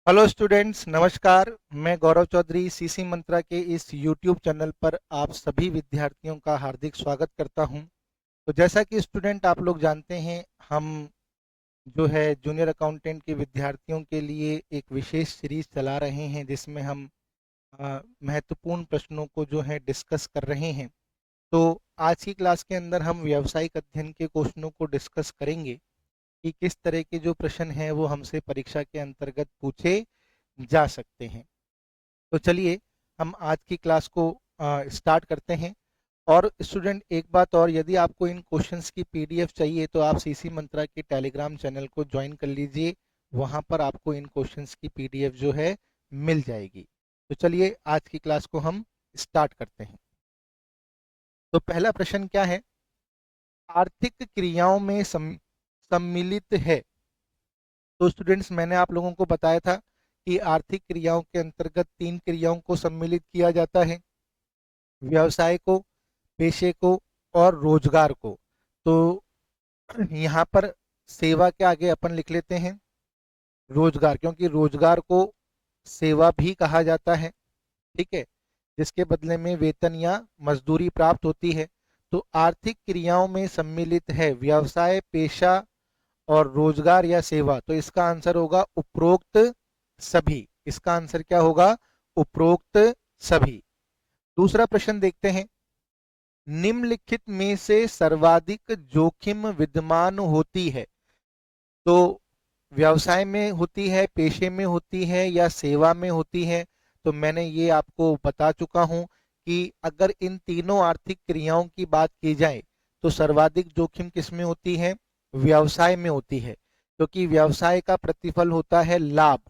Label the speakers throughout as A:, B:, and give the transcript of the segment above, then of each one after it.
A: Hello students, नमस्कार। मैं गौरव Chaudhary CC मंत्रा के इस यूट्यूब चैनल पर आप सभी विद्यार्थियों का हार्दिक स्वागत करता हूं। तो जैसा कि स्टूडेंट आप लोग जानते हैं, हम जो है जूनियर अकाउंटेंट के विद्यार्थियों के लिए एक विशेष सीरीज चला रहे हैं, जिसमें हम महत्वपूर्ण प्रश्नों को जो है डिस्कस कर रहे हैं। तो आज की क्लास के अंदर हम व्यावसायिक अध्ययन के क्वेश्चनों को डिस्कस करेंगे कि किस तरह के जो प्रश्न हैं वो हमसे परीक्षा के अंतर्गत पूछे जा सकते हैं। तो चलिए हम आज की क्लास को स्टार्ट करते हैं। और स्टूडेंट, एक बात और, यदि आपको इन क्वेश्चंस की पीडीएफ चाहिए तो आप सीसी मंत्रा के टेलीग्राम चैनल को ज्वाइन कर लीजिए। वहां पर आपको इन क्वेश्चंस की पीडीएफ जो है मिल जाएगी। तो चलिए आज की क्लास को हम स्टार्ट करते हैं। तो पहला प्रश्न क्या है? आर्थिक क्रियाओं में सम्मिलित है। तो स्टूडेंट्स, मैंने आप लोगों को बताया था कि आर्थिक क्रियाओं के अंतर्गत 3 क्रियाओं को सम्मिलित किया जाता है: व्यवसाय को, पेशे को और रोजगार को। तो यहाँ पर सेवा के आगे अपन लिख लेते हैं रोजगार, क्योंकि रोजगार को सेवा भी कहा जाता है, ठीक है, जिसके बदले में वेतन या मजदूरी प्राप्त होती है। तो आर्थिक क्रियाओं में सम्मिलित है व्यवसाय, पेशा और रोजगार या सेवा। तो इसका आंसर होगा उपरोक्त सभी। इसका आंसर क्या होगा? उपरोक्त सभी। दूसरा प्रश्न देखते हैं। निम्नलिखित में से सर्वाधिक जोखिम विद्यमान होती है? तो व्यवसाय में होती है, पेशे में होती है या सेवा में होती है? तो मैंने ये आपको बता चुका हूं कि अगर इन तीनों आर्थिक क्रियाओं की बात की जाए तो सर्वाधिक जोखिम किसमें होती है? व्यवसाय में होती है, क्योंकि व्यवसाय का प्रतिफल होता है लाभ।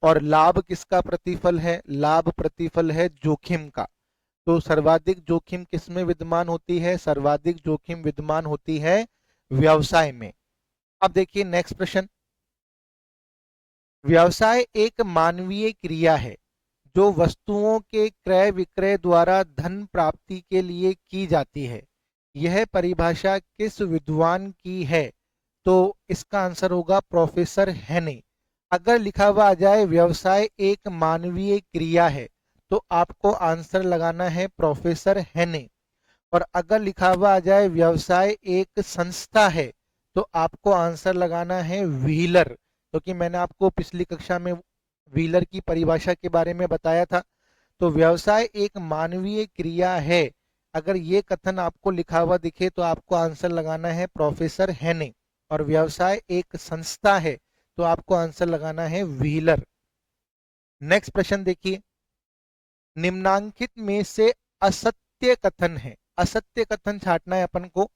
A: और लाभ किसका प्रतिफल है? लाभ प्रतिफल है जोखिम का। तो सर्वाधिक जोखिम किसमें विद्यमान होती है? सर्वाधिक जोखिम विद्यमान होती है व्यवसाय में। अब देखिए नेक्स्ट प्रश्न। व्यवसाय एक मानवीय क्रिया है जो वस्तुओं के क्रय विक्रय द्वारा धन प्राप्ति के लिए की जाती है। यह परिभाषा किस विद्वान की है? तो इसका आंसर होगा प्रोफेसर हेने। अगर लिखा हुआ आ जाए व्यवसाय एक मानवीय क्रिया है तो आपको आंसर लगाना है प्रोफेसर हेने। और अगर लिखा हुआ आ जाए व्यवसाय एक संस्था है तो आपको आंसर लगाना है व्हीलर, क्योंकि मैंने आपको पिछली कक्षा में व्हीलर की परिभाषा के बारे में बताया था। तो व्यवसाय एक मानवीय क्रिया है, अगर ये कथन आपको लिखा हुआ दिखे तो आपको आंसर लगाना है प्रोफेसर हेने। और व्यवसाय एक संस्था है तो आपको आंसर लगाना है व्हीलर। नेक्स्ट प्रश्न देखिए। निम्नांकित में से असत्य कथन है। असत्य कथन छांटना है अपन को।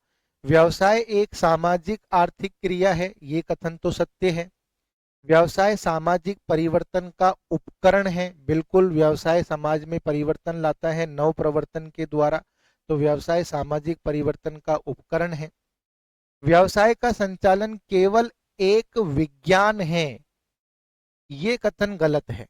A: व्यवसाय एक सामाजिक आर्थिक क्रिया है, ये कथन तो सत्य है। व्यवसाय सामाजिक परिवर्तन का उपकरण है, बिल्कुल व्यवसाय समाज में परिवर्तन लाता है नव प्रवर्तन के द्वारा। तो व्यवसाय सामाजिक परिवर्तन का उपकरण है। व्यवसाय का संचालन केवल एक विज्ञान है, ये कथन गलत है,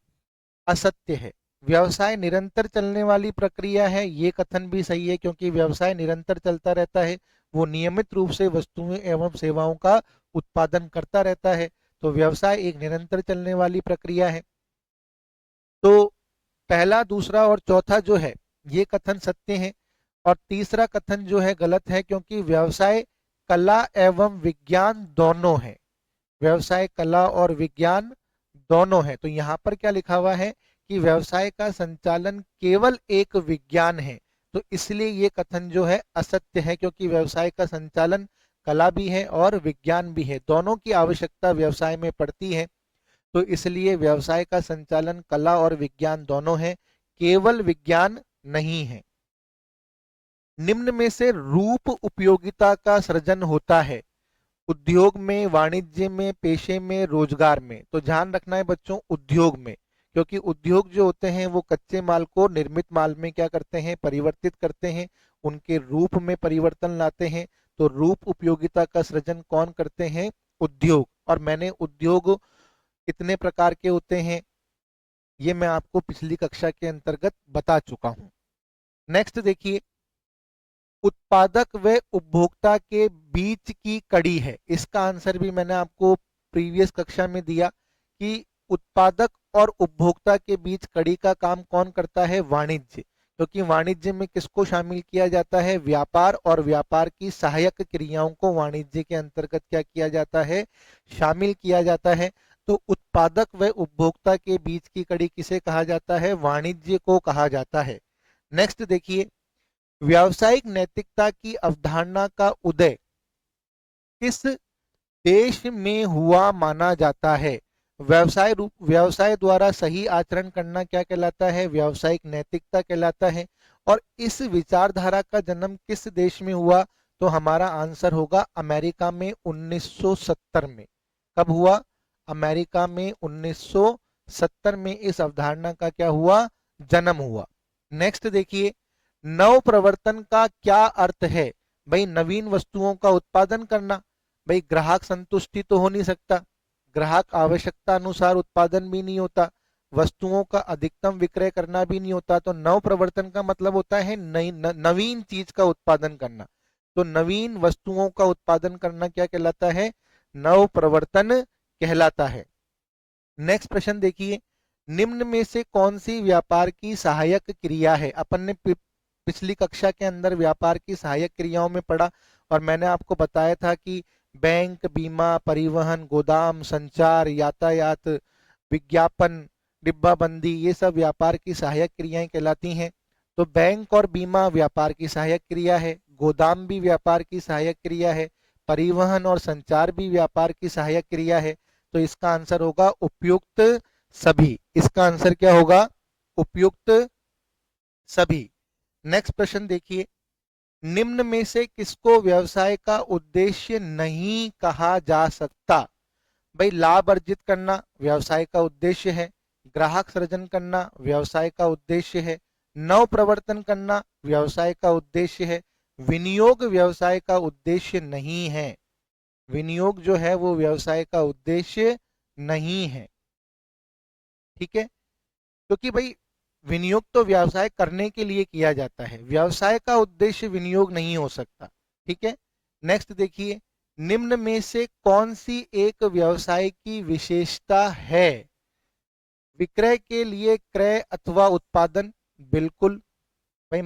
A: असत्य है। व्यवसाय निरंतर चलने वाली प्रक्रिया है, ये कथन भी सही है, क्योंकि व्यवसाय निरंतर चलता रहता है। वो नियमित रूप से वस्तुएं एवं सेवाओं का उत्पादन करता रहता है। तो व्यवसाय एक निरंतर चलने वाली प्रक्रिया है। तो पहला, दूसरा और चौथा जो है ये कथन सत्य है। और तीसरा कथन जो है गलत है, क्योंकि व्यवसाय कला एवं विज्ञान दोनों है। व्यवसाय कला और विज्ञान दोनों है। तो यहाँ पर क्या लिखा हुआ है कि व्यवसाय का संचालन केवल एक विज्ञान है। तो इसलिए ये कथन जो है असत्य है, क्योंकि व्यवसाय का संचालन कला भी है और विज्ञान भी है, दोनों की आवश्यकता व्यवसाय में पड़ती है। तो इसलिए व्यवसाय का संचालन कला और विज्ञान दोनों है, केवल विज्ञान नहीं है। निम्न में से रूप उपयोगिता का सृजन होता है उद्योग में, वाणिज्य में, पेशे में, रोजगार में? तो ध्यान रखना है बच्चों, उद्योग में, क्योंकि उद्योग जो होते हैं वो कच्चे माल को निर्मित माल में क्या करते हैं? परिवर्तित करते हैं, उनके रूप में परिवर्तन लाते हैं। तो रूप उपयोगिता का सृजन कौन करते हैं? उद्योग। और मैंने उद्योग कितने प्रकार के होते हैं ये मैं आपको पिछली कक्षा के अंतर्गत बता चुका हूं। नेक्स्ट देखिए। उत्पादक व उपभोक्ता के बीच की कड़ी है। इसका आंसर भी मैंने आपको प्रीवियस कक्षा में दिया कि उत्पादक और उपभोक्ता के बीच कड़ी का काम कौन करता है? वाणिज्य। क्योंकि वाणिज्य में किसको शामिल किया जाता है? व्यापार, और व्यापार की सहायक क्रियाओं को वाणिज्य के अंतर्गत क्या किया जाता है? शामिल किया जाता है। तो उत्पादक व उपभोक्ता के बीच की कड़ी किसे कहा जाता है? वाणिज्य को कहा जाता है। नेक्स्ट देखिए, व्यावसायिक नैतिकता की अवधारणा का उदय किस देश में हुआ माना जाता है? व्यवसाय द्वारा सही आचरण करना क्या कहलाता है? व्यावसायिक नैतिकता कहलाता है। और इस विचारधारा का जन्म किस देश में हुआ? तो हमारा आंसर होगा अमेरिका में 1970 में। कब हुआ? अमेरिका में 1970 में इस अवधारणा का क्या हुआ? जन्म हुआ। नेक्स्ट देखिए, नव प्रवर्तन का क्या अर्थ है? भाई नवीन वस्तुओं का उत्पादन करना। भाई ग्राहक संतुष्टि तो हो नहीं सकता, ग्राहक आवश्यकता अनुसार उत्पादन भी नहीं होता, वस्तुओं का अधिकतम विक्रय करना भी नहीं होता। तो नव प्रवर्तन का मतलब होता है नवीन चीज का उत्पादन करना। तो नवीन वस्तुओं का उत्पादन करना क्या कहलाता है? नव प्रवर्तन कहलाता है। नेक्स्ट प्रश्न देखिए, निम्न में से कौन सी व्यापार की सहायक क्रिया है? अपन ने पिछली कक्षा के अंदर व्यापार की सहायक क्रियाओं में पढ़ा, और मैंने आपको बताया था कि बैंक, बीमा, परिवहन, गोदाम, संचार, यातायात, विज्ञापन, डिब्बाबंदी, ये सब व्यापार की सहायक क्रियाएं कहलाती हैं। तो बैंक और बीमा व्यापार की सहायक क्रिया है, गोदाम भी व्यापार की सहायक क्रिया है, परिवहन और संचार भी व्यापार की सहायक क्रिया है। तो इसका आंसर होगा उपयुक्त सभी। इसका आंसर क्या होगा? उपयुक्त सभी। नेक्स्ट प्रश्न देखिए, निम्न में से किसको व्यवसाय का उद्देश्य नहीं कहा जा सकता? भाई लाभ अर्जित करना व्यवसाय का उद्देश्य है, ग्राहक सृजन करना व्यवसाय का उद्देश्य है, नव प्रवर्तन करना व्यवसाय का उद्देश्य है, विनियोग व्यवसाय का उद्देश्य नहीं है। विनियोग जो है वो व्यवसाय का उद्देश्य नहीं है। ठीक है, क्योंकि भाई विनियोग तो व्यवसाय करने के लिए किया जाता है, व्यवसाय का उद्देश्य विनियोग नहीं हो सकता। ठीक है, नेक्स्ट देखिए, निम्न में से कौन सी एक व्यवसाय की विशेषता है? विक्रय के लिए क्रय अथवा उत्पादन। बिल्कुल भाई,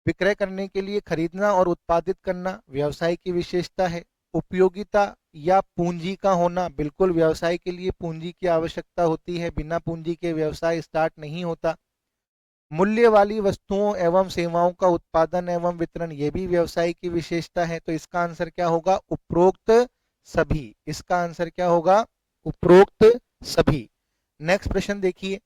A: विक्रय करने के लिए खरीदना और उत्पादित करना व्यवसाय की विशेषता है। उपयोगिता या पूंजी का होना, बिल्कुल व्यवसाय के लिए पूंजी की आवश्यकता होती है, बिना पूंजी के व्यवसाय स्टार्ट नहीं होता। मूल्य वाली वस्तुओं एवं सेवाओं का उत्पादन एवं वितरण, ये भी व्यवसाय की विशेषता है। तो इसका आंसर क्या होगा? उपरोक्त सभी। इसका आंसर क्या होगा? उपरोक्त सभी। नेक्स्ट प्रश्न देखिए,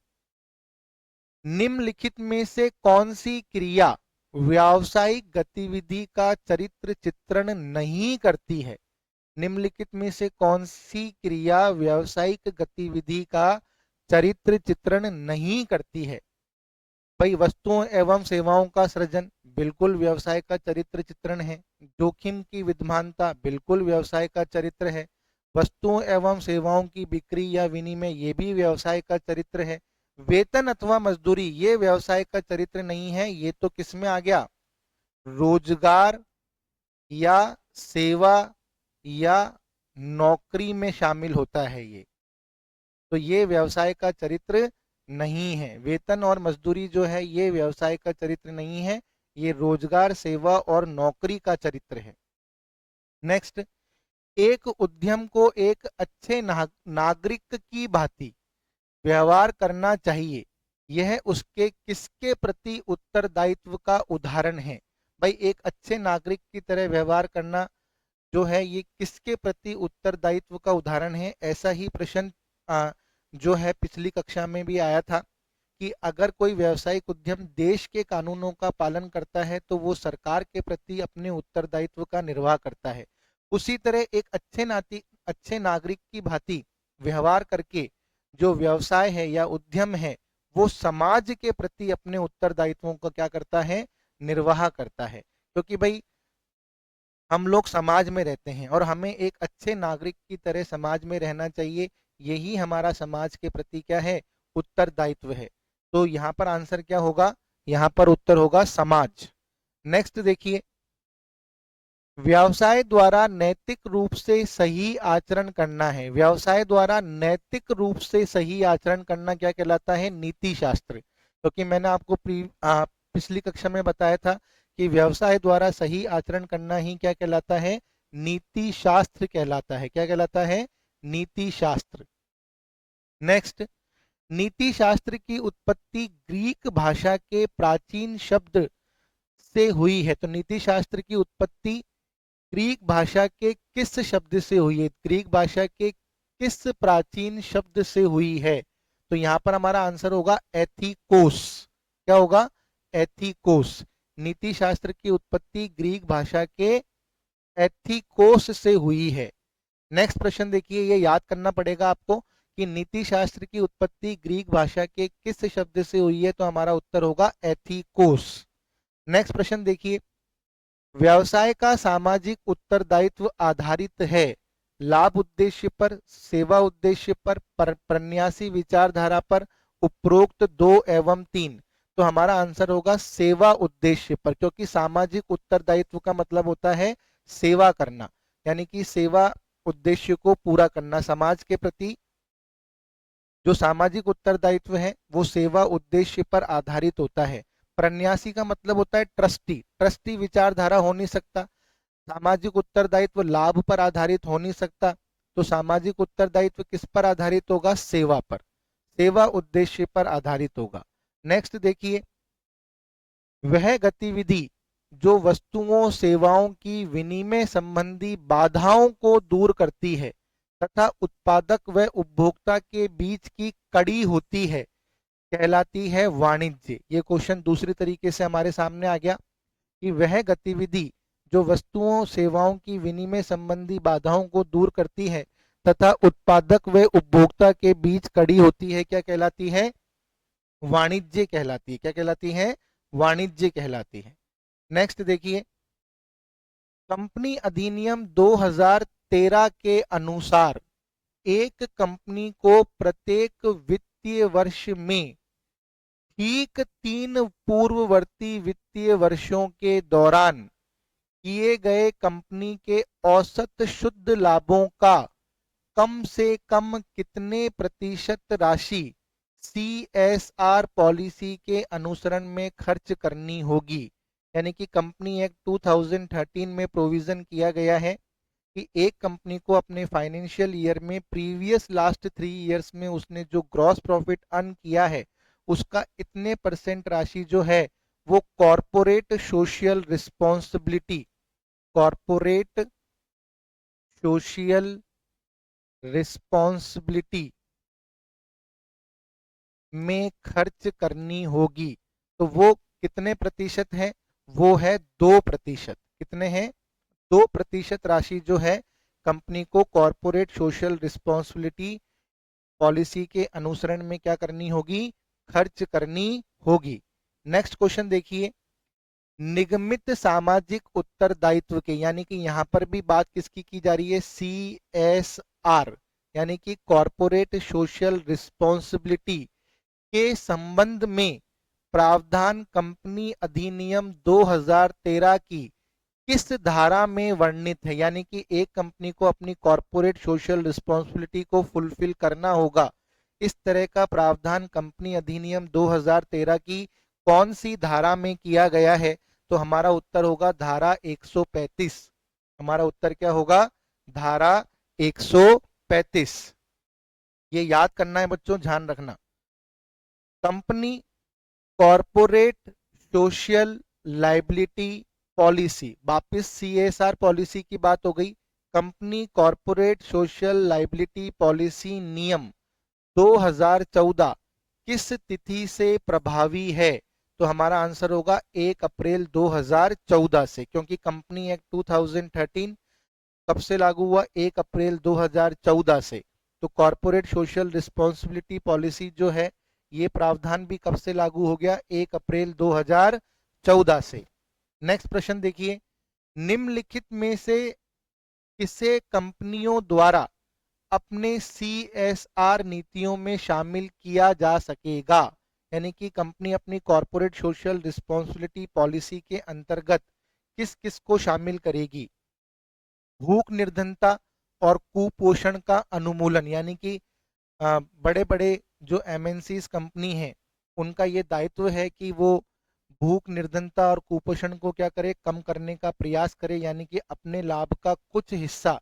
A: निम्नलिखित में से कौन सी क्रिया व्यावसायिक गतिविधि का चरित्र चित्रण नहीं करती है? निम्नलिखित में से कौन सी क्रिया व्यावसायिक गतिविधि का चरित्र चित्रण नहीं करती है? भाई वस्तुओं एवं सेवाओं का सृजन, बिल्कुल व्यवसाय का चरित्र चित्रण है। जोखिम की विद्यमानता, बिल्कुल व्यवसाय का चरित्र है। वस्तुओं एवं सेवाओं की बिक्री या विनिमय, ये भी व्यवसाय का चरित्र है। वेतन अथवा मजदूरी, ये व्यवसाय का चरित्र नहीं है। ये तो किस में आ गया? रोजगार या सेवा या नौकरी में शामिल होता है ये। तो ये व्यवसाय का चरित्र नहीं है। वेतन और मजदूरी जो है ये व्यवसाय का चरित्र नहीं है, ये रोजगार, सेवा और नौकरी का चरित्र है। नेक्स्ट, एक उद्यम को एक अच्छे नागरिक की भांति व्यवहार करना चाहिए, यह उसके किसके प्रति उत्तरदायित्व का उदाहरण है? भाई एक अच्छे नागरिक की तरह व्यवहार करना जो है ये किसके प्रति उत्तरदायित्व का उदाहरण है? ऐसा ही प्रश्न जो है पिछली कक्षा में भी आया था कि अगर कोई व्यावसायिक उद्यम देश के कानूनों का पालन करता है तो वो सरकार के प्रति अपने उत्तरदायित्व का निर्वाह करता है। उसी तरह एक अच्छे नागरिक की भांति व्यवहार करके जो व्यवसाय है या उद्यम है वो समाज के प्रति अपने उत्तरदायित्वों का क्या करता है? निर्वाह करता है। क्योंकि भाई हम लोग समाज में रहते हैं और हमें एक अच्छे नागरिक की तरह समाज में रहना चाहिए। यही हमारा समाज के प्रति क्या है? उत्तरदायित्व है। तो यहाँ पर आंसर क्या होगा? यहाँ पर उत्तर होगा समाज। नेक्स्ट देखिए, व्यवसाय द्वारा नैतिक रूप से सही आचरण करना है। व्यवसाय द्वारा नैतिक रूप से सही आचरण करना क्या कहलाता है? नीति शास्त्र। क्योंकि मैंने आपको पिछली कक्षा में बताया था कि व्यवसाय द्वारा सही आचरण करना ही क्या कहलाता है? नीति शास्त्र कहलाता है। क्या कहलाता है? नीति शास्त्र। नेक्स्ट, नीति शास्त्र की उत्पत्ति ग्रीक भाषा के प्राचीन शब्द से हुई है। तो नीति शास्त्र की उत्पत्ति ग्रीक भाषा के किस शब्द से हुई है? ग्रीक भाषा के किस प्राचीन शब्द से हुई है? तो यहां पर हमारा आंसर होगा एथिकोस। क्या होगा? एथिकोस। नीति शास्त्र की उत्पत्ति ग्रीक भाषा के एथिकोस से हुई है। नेक्स्ट प्रश्न देखिए, ये याद करना पड़ेगा आपको कि नीति शास्त्र की उत्पत्ति ग्रीक भाषा के किस शब्द से हुई है? तो हमारा उत्तर होगा एथिकोस। नेक्स्ट प्रश्न देखिए, व्यवसाय का सामाजिक उत्तरदायित्व आधारित है लाभ उद्देश्य पर, सेवा उद्देश्य पर, प्रन्यासी विचारधारा पर, उपरोक्त 2 एवं 3। तो हमारा आंसर होगा सेवा उद्देश्य पर, क्योंकि सामाजिक उत्तरदायित्व का मतलब होता है सेवा करना, यानी कि सेवा उद्देश्य को पूरा करना। समाज के प्रति जो सामाजिक उत्तरदायित्व है वो सेवा उद्देश्य पर आधारित होता है। प्रन्यासी का मतलब होता है ट्रस्टी। ट्रस्टी विचारधारा हो नहीं सकता। सामाजिक उत्तरदायित्व लाभ पर आधारित हो नहीं सकता। तो सामाजिक उत्तरदायित्व किस पर आधारित होगा? सेवा पर, सेवा उद्देश्य पर आधारित होगा। नेक्स्ट देखिए, वह गतिविधि जो वस्तुओं सेवाओं की विनिमय संबंधी बाधाओं को दूर करती है तथा उत्पादक व उपभोक्ता के बीच की कड़ी होती है कहलाती है वाणिज्य। ये क्वेश्चन दूसरी तरीके से हमारे सामने आ गया कि वह गतिविधि जो वस्तुओं सेवाओं की विनिमय संबंधी बाधाओं को दूर करती है तथा उत्पादक व उपभोक्ता के बीच कड़ी होती है, क्या कहलाती है? वाणिज्य कहलाती है। क्या कहलाती है? वाणिज्य कहलाती है। नेक्स्ट देखिए, कंपनी अधिनियम 2013 के अनुसार एक कंपनी को प्रत्येक वित्तीय वर्ष में ठीक 3 पूर्ववर्ती वित्तीय वर्षों के दौरान किए गए कंपनी के औसत शुद्ध लाभों का कम से कम कितने प्रतिशत राशि CSR पॉलिसी के अनुसरण में खर्च करनी होगी? यानी कि कंपनी एक्ट 2013 में प्रोविजन किया गया है कि एक कंपनी को अपने फाइनेंशियल ईयर में प्रीवियस लास्ट 3 इयर्स में उसने जो ग्रॉस प्रॉफिट अर्न किया है उसका इतने परसेंट राशि जो है वो corporate social responsibility, corporate social responsibility में खर्च करनी होगी। तो वो कितने प्रतिशत है? वो है 2%। कितने हैं? 2% राशि जो है कंपनी को कॉरपोरेट सोशल रिस्पॉन्सिबिलिटी पॉलिसी के अनुसरण में क्या करनी होगी? खर्च करनी होगी। नेक्स्ट क्वेश्चन देखिए, निगमित सामाजिक उत्तरदायित्व के, यानी कि यहां पर भी बात किसकी की जा रही है? CSR, यानी कि कॉरपोरेट सोशल रिस्पॉन्सिबिलिटी के संबंध में प्रावधान कंपनी अधिनियम 2013 की किस धारा में वर्णित है? यानी कि एक कंपनी को अपनी कॉरपोरेट सोशल रिस्पॉन्सिबिलिटी को फुलफिल करना होगा, इस तरह का प्रावधान कंपनी अधिनियम 2013 की कौन सी धारा में किया गया है? तो हमारा उत्तर होगा धारा 135। हमारा उत्तर क्या होगा? धारा 135। ये याद करना है बच्चों, ध्यान रखना। Company corporate social liability policy, वापिस CSR पॉलिसी की बात हो गई। Company corporate social liability policy नियम 2014 किस तिथि से प्रभावी है? तो हमारा आंसर होगा 1 अप्रैल 2014 से, क्योंकि कंपनी एक्ट 2013 कब से लागू हुआ? 1 अप्रैल 2014 से। तो कॉरपोरेट सोशल रिस्पॉन्सिबिलिटी पॉलिसी जो है ये प्रावधान भी कब से लागू हो गया? 1 अप्रैल 2014 से। नेक्स्ट प्रश्न देखिए, निम्नलिखित में से किसे कंपनियों द्वारा अपने CSR नीतियों में शामिल किया जा सकेगा? यानी कि कंपनी अपनी कॉरपोरेट सोशल रिस्पॉन्सिबिलिटी पॉलिसी के अंतर्गत किस किस को शामिल करेगी? भूख निर्धनता और कुपोषण का अनुमूलन, यानी कि बड़े बड़े जो एमएनसीज कंपनी है उनका ये दायित्व है कि वो भूख निर्धनता और कुपोषण को क्या करे, कम करने का प्रयास करे, यानी कि अपने लाभ का कुछ हिस्सा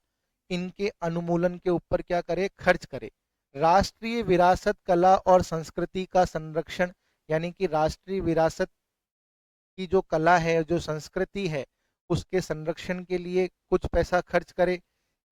A: इनके अनुमूलन के ऊपर क्या करे, खर्च करे। राष्ट्रीय विरासत कला और संस्कृति का संरक्षण, यानी कि राष्ट्रीय विरासत की जो कला है, जो संस्कृति है, उसके संरक्षण के लिए कुछ पैसा खर्च करे।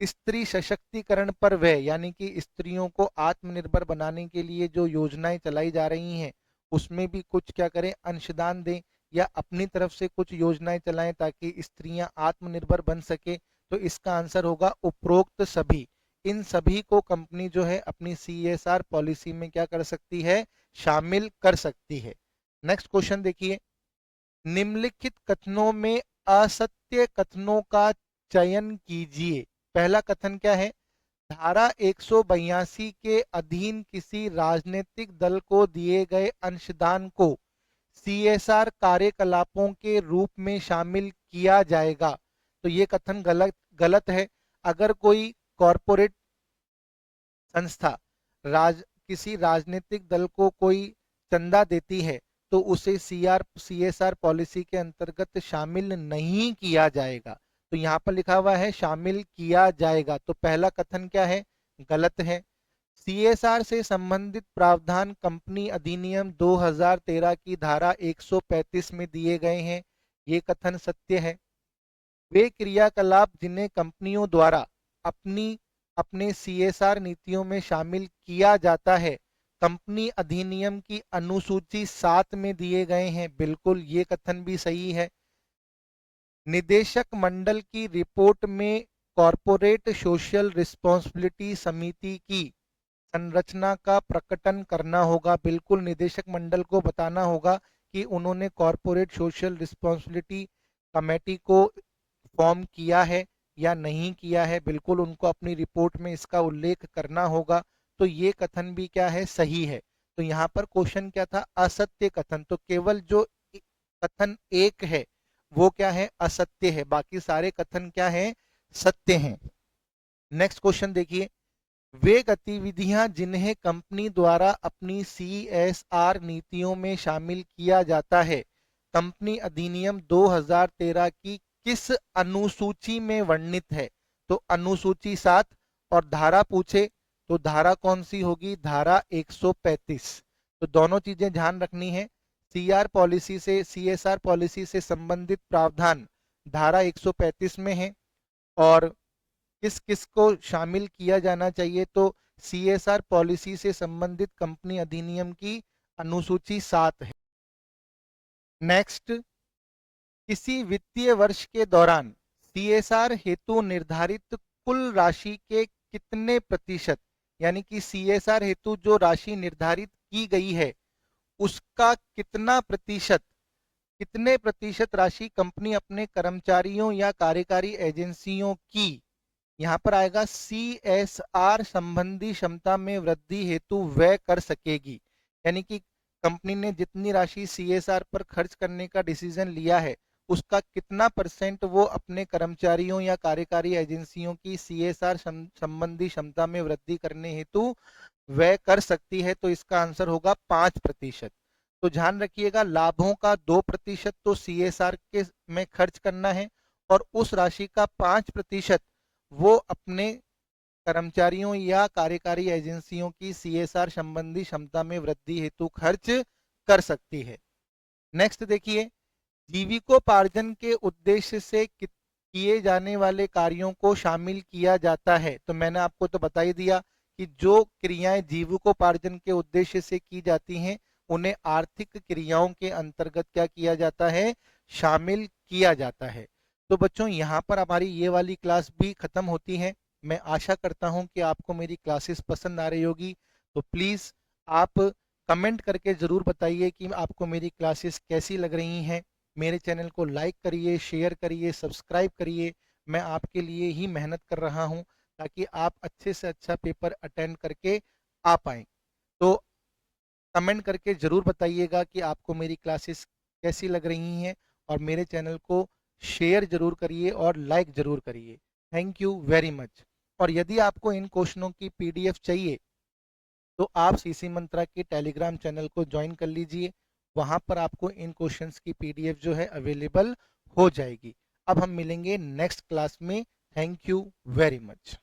A: स्त्री सशक्तिकरण पर वह, यानी कि स्त्रियों को आत्मनिर्भर बनाने के लिए जो योजनाएं चलाई जा रही हैं उसमें भी कुछ क्या करें, अंशदान दें या अपनी तरफ से कुछ योजनाएं चलाएं ताकि स्त्रियां आत्मनिर्भर बन सके। तो इसका आंसर होगा उपरोक्त सभी। इन सभी को कंपनी जो है अपनी CSR पॉलिसी में क्या कर सकती है, शामिल कर सकती है। नेक्स्ट क्वेश्चन देखिए, निम्नलिखित कथनों में असत्य कथनों का चयन कीजिए। पहला कथन क्या है, धारा 182 के अधीन किसी राजनीतिक दल को दिए गए अंशदान को CSR कार्यकलापों के रूप में शामिल किया जाएगा। तो ये कथन गलत गलत है। अगर कोई कॉरपोरेट संस्था किसी राजनीतिक दल को कोई चंदा देती है तो उसे CSR पॉलिसी के अंतर्गत शामिल नहीं किया जाएगा। तो यहाँ पर लिखा हुआ है शामिल किया जाएगा, तो पहला कथन क्या है, गलत है। CSR से संबंधित प्रावधान कंपनी अधिनियम 2013 की धारा 135 में दिए गए हैं, ये कथन सत्य है। वे क्रियाकलाप जिन्हें कंपनियों द्वारा अपने CSR नीतियों में शामिल किया जाता है कंपनी अधिनियम की अनुसूची 7 में दिए गए हैं, बिल्कुल ये कथन भी सही है। निदेशक मंडल की रिपोर्ट में कॉरपोरेट सोशल रिस्पॉन्सिबिलिटी समिति की संरचना का प्रकटन करना होगा, बिल्कुल निदेशक मंडल को बताना होगा कि उन्होंने कॉरपोरेट सोशल रिस्पॉन्सिबिलिटी कमेटी को फॉर्म किया है या नहीं किया है, बिल्कुल उनको अपनी रिपोर्ट में इसका उल्लेख करना होगा। तो ये कथन भी क्या है, सही है। तो यहाँ पर क्वेश्चन क्या था, असत्य कथन, तो केवल जो कथन एक है वो क्या है, असत्य है, बाकी सारे कथन क्या है, सत्य हैं। नेक्स्ट क्वेश्चन देखिए, वे गतिविधियां जिन्हें कंपनी द्वारा अपनी CSR नीतियों में शामिल किया जाता है कंपनी अधिनियम 2013 की किस अनुसूची में वर्णित है। तो अनुसूची 7, और धारा पूछे तो धारा कौन सी होगी, धारा 135। तो दोनों चीजें ध्यान रखनी है। CSR पॉलिसी से संबंधित प्रावधान धारा 135 में है, और किस किस को शामिल किया जाना चाहिए, तो CSR पॉलिसी से संबंधित कंपनी अधिनियम की अनुसूची 7 है। नेक्स्ट, किसी वित्तीय वर्ष के दौरान CSR हेतु निर्धारित कुल राशि के कितने प्रतिशत, यानी कि CSR हेतु जो राशि निर्धारित की गई है उसका कितने प्रतिशत राशि कंपनी अपने कर्मचारियों या कार्यकारी एजेंसियों की, यहाँ पर आएगा CSR संबंधी क्षमता में वृद्धि हेतु व्यय कर सकेगी। यानी कि कंपनी ने जितनी राशि CSR पर खर्च करने का डिसीजन लिया है उसका कितना % वो अपने कर्मचारियों या कार्यकारी एजेंसियों की CSR संबंधी क्षमता में वृद्धि करने हेतु व्यय कर सकती है, तो इसका आंसर होगा 5%। तो ध्यान रखिएगा, लाभों का 2% तो CSR के में खर्च करना है और उस राशि का 5% वो अपने कर्मचारियों या कार्यकारी एजेंसियों की CSR संबंधी क्षमता में वृद्धि हेतु खर्च कर सकती है। नेक्स्ट देखिए, जीविकोपार्जन के उद्देश्य से किए जाने वाले कार्यों को शामिल किया जाता है। तो मैंने आपको तो बता ही दिया कि जो क्रियाएं जीविकोपार्जन के उद्देश्य से की जाती हैं उन्हें आर्थिक क्रियाओं के अंतर्गत क्या किया जाता है, शामिल किया जाता है। तो बच्चों यहाँ पर हमारी ये वाली क्लास भी खत्म होती है। मैं आशा करता हूँ कि आपको मेरी क्लासेस पसंद आ रही होगी। तो प्लीज़ आप कमेंट करके ज़रूर बताइए कि आपको मेरी क्लासेस कैसी लग रही हैं। मेरे चैनल को लाइक करिए, शेयर करिए, सब्सक्राइब करिए। मैं आपके लिए ही मेहनत कर रहा हूँ ताकि आप अच्छे से अच्छा पेपर अटेंड करके आ पाएँ। तो कमेंट करके ज़रूर बताइएगा कि आपको मेरी क्लासेस कैसी लग रही हैं, और मेरे चैनल को शेयर ज़रूर करिए और लाइक ज़रूर करिए। Thank you very much. और यदि आपको इन क्वेश्चनों की पीडीएफ चाहिए तो आप सीसी मंत्रा के टेलीग्राम चैनल को ज्वाइन कर लीजिए, वहां पर आपको इन क्वेश्चंस की पीडीएफ जो है अवेलेबल हो जाएगी। अब हम मिलेंगे नेक्स्ट क्लास में। Thank you very much.